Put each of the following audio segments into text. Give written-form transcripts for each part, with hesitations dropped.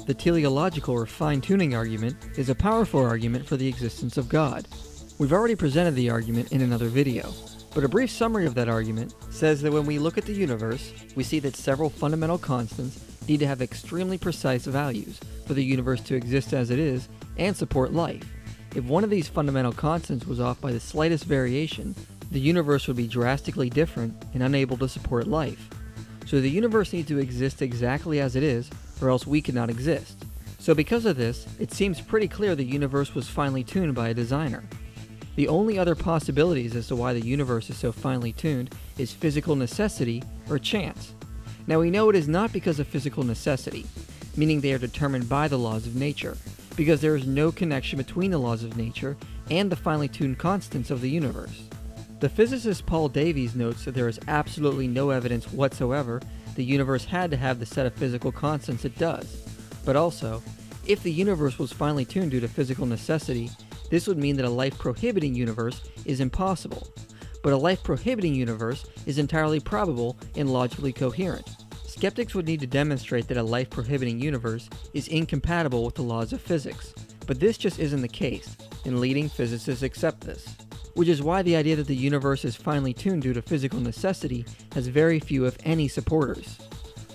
The teleological or fine-tuning argument is a powerful argument for the existence of God. We've already presented the argument in another video, but a brief summary of that argument says that when we look at the universe, we see that several fundamental constants need to have extremely precise values for the universe to exist as it is and support life. If one of these fundamental constants was off by the slightest variation, the universe would be drastically different and unable to support life. So the universe needs to exist exactly as it is, or else we could not exist. So because of this, it seems pretty clear the universe was finely tuned by a designer. The only other possibilities as to why the universe is so finely tuned is physical necessity or chance. Now we know it is not because of physical necessity, meaning they are determined by the laws of nature, because there is no connection between the laws of nature and the finely tuned constants of the universe. The physicist Paul Davies notes that there is absolutely no evidence whatsoever the universe had to have the set of physical constants it does. But also, if the universe was finely tuned due to physical necessity, this would mean that a life-prohibiting universe is impossible. But a life-prohibiting universe is entirely probable and logically coherent. Skeptics would need to demonstrate that a life-prohibiting universe is incompatible with the laws of physics, but this just isn't the case, and leading physicists accept this. Which is why the idea that the universe is finely tuned due to physical necessity has very few if any supporters.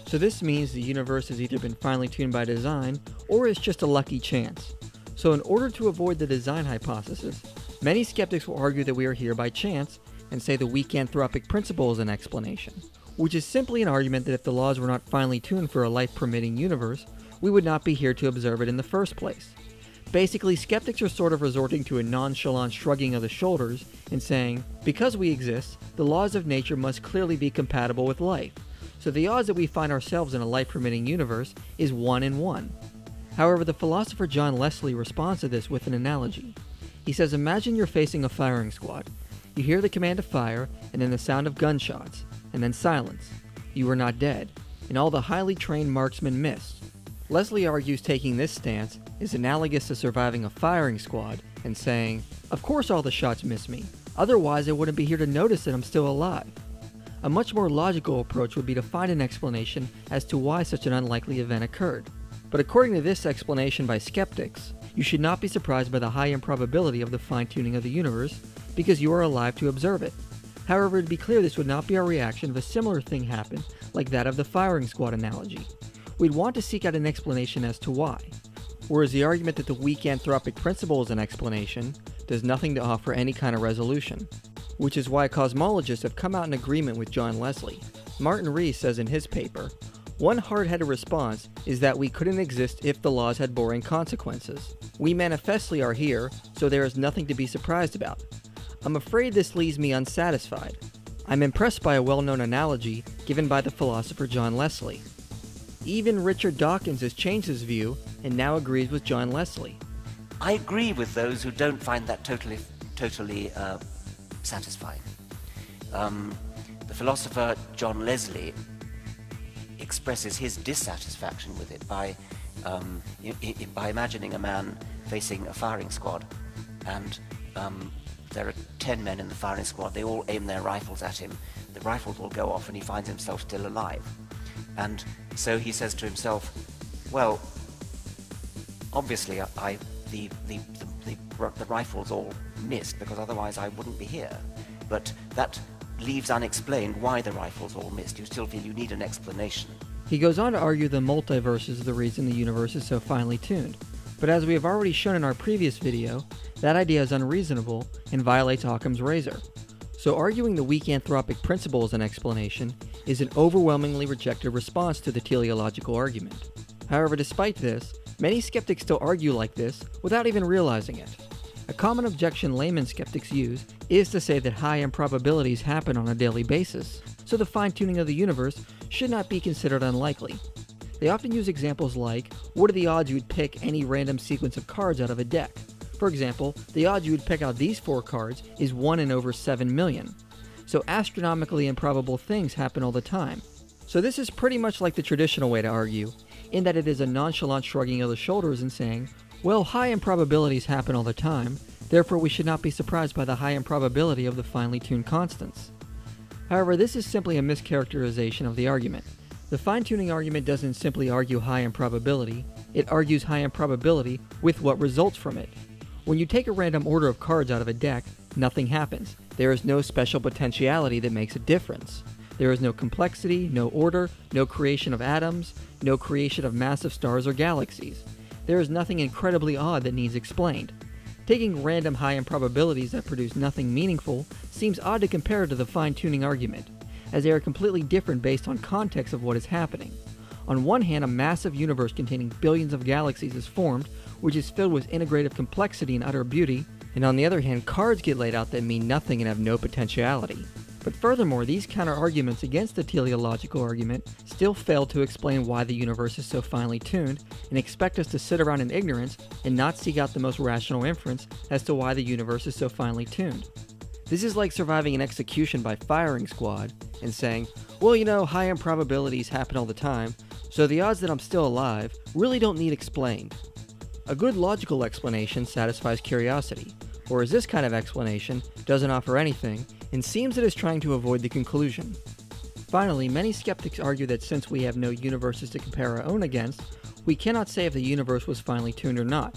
So this means the universe has either been finely tuned by design, or is just a lucky chance. So in order to avoid the design hypothesis, many skeptics will argue that we are here by chance, and say the weak anthropic principle is an explanation, which is simply an argument that if the laws were not finely tuned for a life-permitting universe, we would not be here to observe it in the first place. Basically, skeptics are sort of resorting to a nonchalant shrugging of the shoulders and saying, because we exist, the laws of nature must clearly be compatible with life, so the odds that we find ourselves in a life-permitting universe is 1 in 1. However, the philosopher John Leslie responds to this with an analogy. He says, imagine you're facing a firing squad. You hear the command to fire, and then the sound of gunshots, and then silence. You are not dead, and all the highly trained marksmen missed. Leslie argues taking this stance is analogous to surviving a firing squad and saying, of course all the shots miss me, otherwise I wouldn't be here to notice that I'm still alive. A much more logical approach would be to find an explanation as to why such an unlikely event occurred. But according to this explanation by skeptics, you should not be surprised by the high improbability of the fine-tuning of the universe because you are alive to observe it. However, to be clear, this would not be our reaction if a similar thing happened like that of the firing squad analogy. We'd want to seek out an explanation as to why. Whereas the argument that the weak anthropic principle is an explanation does nothing to offer any kind of resolution. Which is why cosmologists have come out in agreement with John Leslie. Martin Rees says in his paper, one hard-headed response is that we couldn't exist if the laws had boring consequences. We manifestly are here, so there is nothing to be surprised about. I'm afraid this leaves me unsatisfied. I'm impressed by a well-known analogy given by the philosopher John Leslie. Even Richard Dawkins has changed his view and now agrees with John Leslie. I agree with those who don't find that totally satisfying. The philosopher John Leslie expresses his dissatisfaction with it by imagining a man facing a firing squad, and there are 10 men in the firing squad. They all aim their rifles at him. The rifles will go off and he finds himself still alive. And so he says to himself, well, obviously the rifles all missed because otherwise I wouldn't be here. But that leaves unexplained why the rifles all missed. You still feel you need an explanation. He goes on to argue the multiverse is the reason the universe is so finely tuned. But as we have already shown in our previous video, that idea is unreasonable and violates Occam's razor. So arguing the weak anthropic principle as an explanation is an overwhelmingly rejected response to the teleological argument. However, despite this, many skeptics still argue like this without even realizing it. A common objection layman skeptics use is to say that high improbabilities happen on a daily basis, so the fine-tuning of the universe should not be considered unlikely. They often use examples like, what are the odds you would pick any random sequence of cards out of a deck? For example, the odds you would pick out these 4 cards is 1 in over 7 million. So astronomically improbable things happen all the time. So this is pretty much like the traditional way to argue, in that it is a nonchalant shrugging of the shoulders and saying, well, high improbabilities happen all the time, therefore we should not be surprised by the high improbability of the finely tuned constants. However, this is simply a mischaracterization of the argument. The fine-tuning argument doesn't simply argue high improbability, it argues high improbability with what results from it. When you take a random order of cards out of a deck, nothing happens. There is no special potentiality that makes a difference. There is no complexity, no order, no creation of atoms, no creation of massive stars or galaxies. There is nothing incredibly odd that needs explained. Taking random high improbabilities that produce nothing meaningful seems odd to compare to the fine-tuning argument, as they are completely different based on context of what is happening. On one hand, a massive universe containing billions of galaxies is formed, which is filled with integrative complexity and utter beauty, and on the other hand, cards get laid out that mean nothing and have no potentiality. But furthermore, these counter-arguments against the teleological argument still fail to explain why the universe is so finely tuned, and expect us to sit around in ignorance and not seek out the most rational inference as to why the universe is so finely tuned. This is like surviving an execution by firing squad and saying, well, you know, high improbabilities happen all the time, so the odds that I'm still alive really don't need explained. A good logical explanation satisfies curiosity, whereas this kind of explanation doesn't offer anything and seems it is trying to avoid the conclusion. Finally, many skeptics argue that since we have no universes to compare our own against, we cannot say if the universe was finely tuned or not.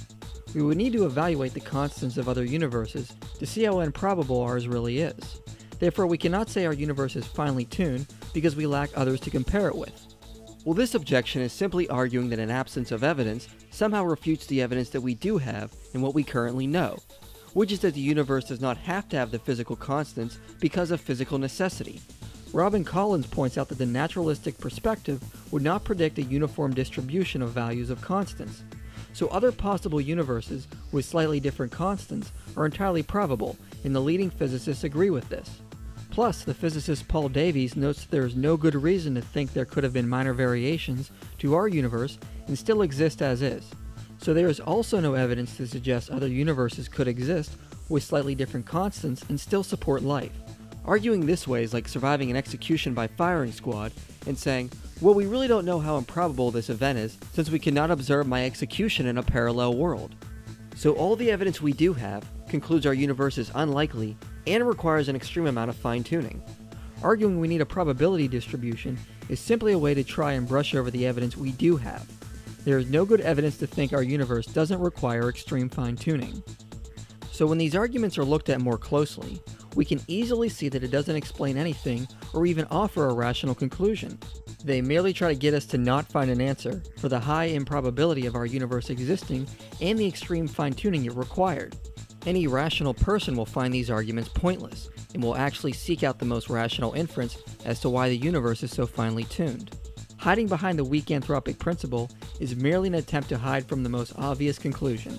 We would need to evaluate the constants of other universes to see how improbable ours really is. Therefore, we cannot say our universe is finely tuned because we lack others to compare it with. Well, this objection is simply arguing that an absence of evidence somehow refutes the evidence that we do have and what we currently know, which is that the universe does not have to have the physical constants because of physical necessity. Robin Collins points out that the naturalistic perspective would not predict a uniform distribution of values of constants. So other possible universes with slightly different constants are entirely probable, and the leading physicists agree with this. Plus, the physicist Paul Davies notes that there is no good reason to think there could have been minor variations to our universe and still exist as is. So there is also no evidence to suggest other universes could exist with slightly different constants and still support life. Arguing this way is like surviving an execution by firing squad and saying, well, we really don't know how improbable this event is since we cannot observe my execution in a parallel world. So all the evidence we do have concludes our universe is unlikely and requires an extreme amount of fine-tuning. Arguing we need a probability distribution is simply a way to try and brush over the evidence we do have. There is no good evidence to think our universe doesn't require extreme fine-tuning. So when these arguments are looked at more closely, we can easily see that it doesn't explain anything or even offer a rational conclusion. They merely try to get us to not find an answer for the high improbability of our universe existing and the extreme fine-tuning it required. Any rational person will find these arguments pointless and will actually seek out the most rational inference as to why the universe is so finely tuned. Hiding behind the weak anthropic principle is merely an attempt to hide from the most obvious conclusion.